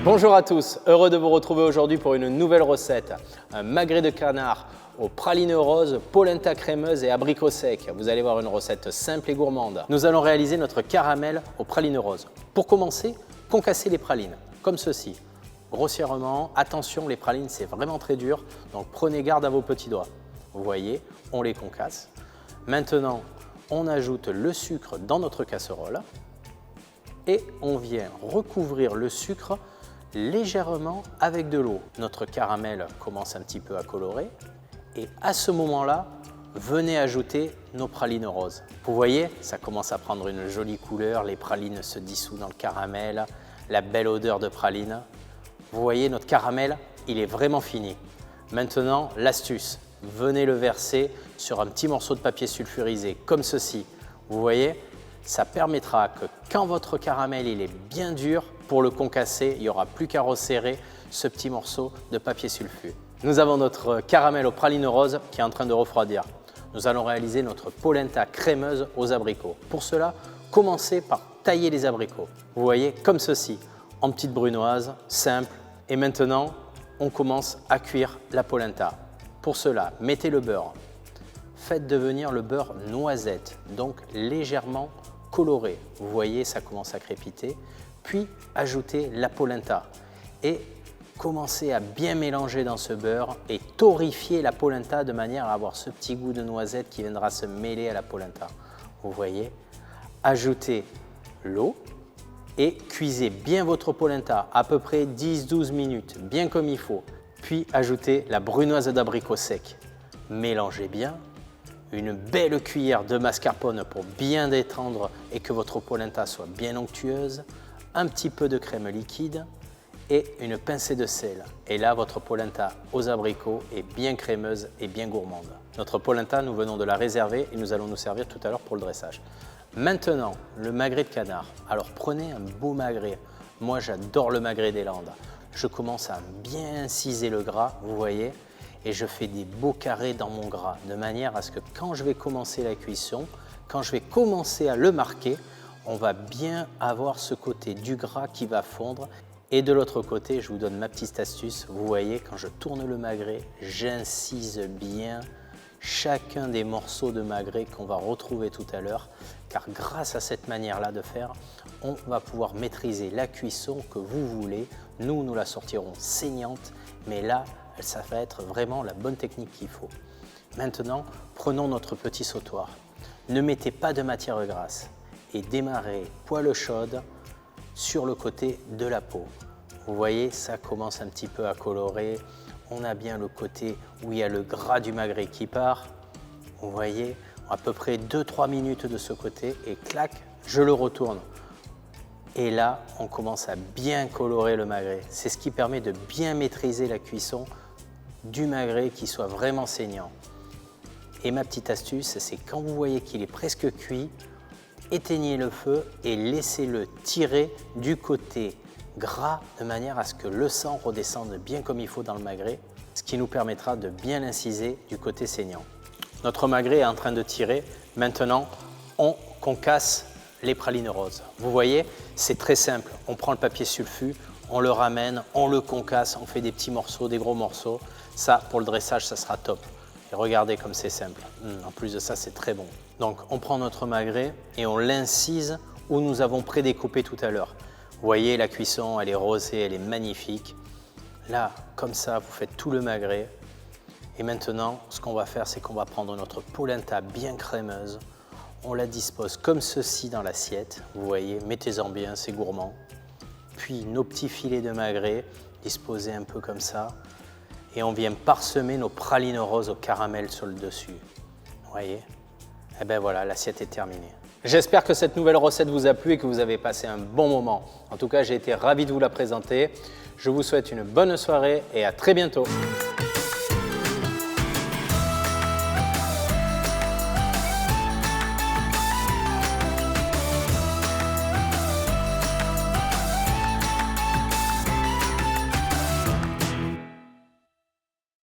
Bonjour à tous, heureux de vous retrouver aujourd'hui pour une nouvelle recette. Un magret de canard aux pralines roses, polenta crémeuse et abricot sec. Vous allez voir une recette simple et gourmande. Nous allons réaliser notre caramel aux pralines roses. Pour commencer, concasser les pralines, comme ceci. Grossièrement, attention, les pralines c'est vraiment très dur, donc prenez garde à vos petits doigts. Vous voyez, on les concasse. Maintenant, on ajoute le sucre dans notre casserole et on vient recouvrir le sucre légèrement avec de l'eau. Notre caramel commence un petit peu à colorer et à ce moment-là, venez ajouter nos pralines roses. Vous voyez, ça commence à prendre une jolie couleur, les pralines se dissouent dans le caramel, la belle odeur de praline. Vous voyez, notre caramel, il est vraiment fini. Maintenant, l'astuce, venez le verser sur un petit morceau de papier sulfurisé, comme ceci. Vous voyez, ça permettra que quand votre caramel il est bien dur, pour le concasser, il n'y aura plus qu'à resserrer ce petit morceau de papier sulfure. Nous avons notre caramel aux pralines roses qui est en train de refroidir. Nous allons réaliser notre polenta crémeuse aux abricots. Pour cela, commencez par tailler les abricots. Vous voyez, comme ceci, en petites brunoises, simple. Et maintenant, on commence à cuire la polenta. Pour cela, mettez le beurre. Faites devenir le beurre noisette, donc légèrement coloré. Vous voyez, ça commence à crépiter. Puis, ajoutez la polenta et commencez à bien mélanger dans ce beurre et torréfier la polenta de manière à avoir ce petit goût de noisette qui viendra se mêler à la polenta. Vous voyez, ajoutez l'eau et cuisez bien votre polenta à peu près 10-12 minutes, bien comme il faut. Puis, ajoutez la brunoise d'abricot sec. Mélangez bien. Une belle cuillère de mascarpone pour bien détendre et que votre polenta soit bien onctueuse, un petit peu de crème liquide et une pincée de sel. Et là, votre polenta aux abricots est bien crémeuse et bien gourmande. Notre polenta, nous venons de la réserver et nous allons nous servir tout à l'heure pour le dressage. Maintenant, le magret de canard. Alors prenez un beau magret. Moi, j'adore le magret des Landes. Je commence à bien inciser le gras, vous voyez, et je fais des beaux carrés dans mon gras, de manière à ce que quand je vais commencer la cuisson, quand je vais commencer à le marquer, on va bien avoir ce côté du gras qui va fondre. Et de l'autre côté, je vous donne ma petite astuce, vous voyez, quand je tourne le magret, j'incise bien chacun des morceaux de magret qu'on va retrouver tout à l'heure, car grâce à cette manière-là de faire, on va pouvoir maîtriser la cuisson que vous voulez. Nous la sortirons saignante, mais là, ça va être vraiment la bonne technique qu'il faut. Maintenant, prenons notre petit sautoir. Ne mettez pas de matière grasse et démarrez poêle chaude sur le côté de la peau. Vous voyez, ça commence un petit peu à colorer. On a bien le côté où il y a le gras du magret qui part. Vous voyez, à peu près 2-3 minutes de ce côté et clac, je le retourne. Et là, on commence à bien colorer le magret. C'est ce qui permet de bien maîtriser la cuisson du magret qui soit vraiment saignant. Et ma petite astuce, c'est quand vous voyez qu'il est presque cuit, éteignez le feu et laissez-le tirer du côté gras de manière à ce que le sang redescende bien comme il faut dans le magret, ce qui nous permettra de bien l'inciser du côté saignant. Notre magret est en train de tirer. Maintenant, on concasse les pralines roses. Vous voyez, c'est très simple. On prend le papier sulfu, on le ramène, on le concasse, on fait des petits morceaux, des gros morceaux. Ça, pour le dressage, ça sera top. Et regardez comme c'est simple. En plus de ça, c'est très bon. Donc, on prend notre magret et on l'incise où nous avons prédécoupé tout à l'heure. Vous voyez, la cuisson, elle est rosée, elle est magnifique. Là, comme ça, vous faites tout le magret. Et maintenant, ce qu'on va faire, c'est qu'on va prendre notre polenta bien crémeuse. On la dispose comme ceci dans l'assiette. Vous voyez, mettez-en bien, c'est gourmand. Puis, nos petits filets de magret, disposés un peu comme ça. Et on vient parsemer nos pralines roses au caramel sur le dessus. Vous voyez? Et bien voilà, l'assiette est terminée. J'espère que cette nouvelle recette vous a plu et que vous avez passé un bon moment. En tout cas, j'ai été ravi de vous la présenter. Je vous souhaite une bonne soirée et à très bientôt.